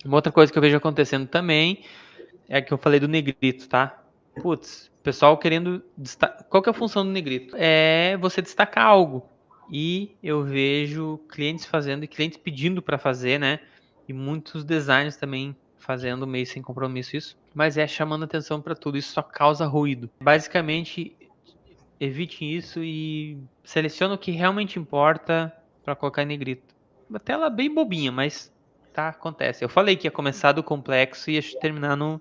Uma outra coisa que eu vejo acontecendo também é que eu falei do negrito, tá? Putz, pessoal querendo destacar. Qual que é a função do negrito? É você destacar algo. E eu vejo clientes fazendo e clientes pedindo para fazer, né? E muitos designers também fazendo meio sem compromisso isso. Mas é chamando atenção para tudo. Isso só causa ruído. Basicamente, evitem isso e selecione o que realmente importa para colocar em negrito. Uma tela bem bobinha, mas tá, acontece. Eu falei que ia começar do complexo e ia terminar no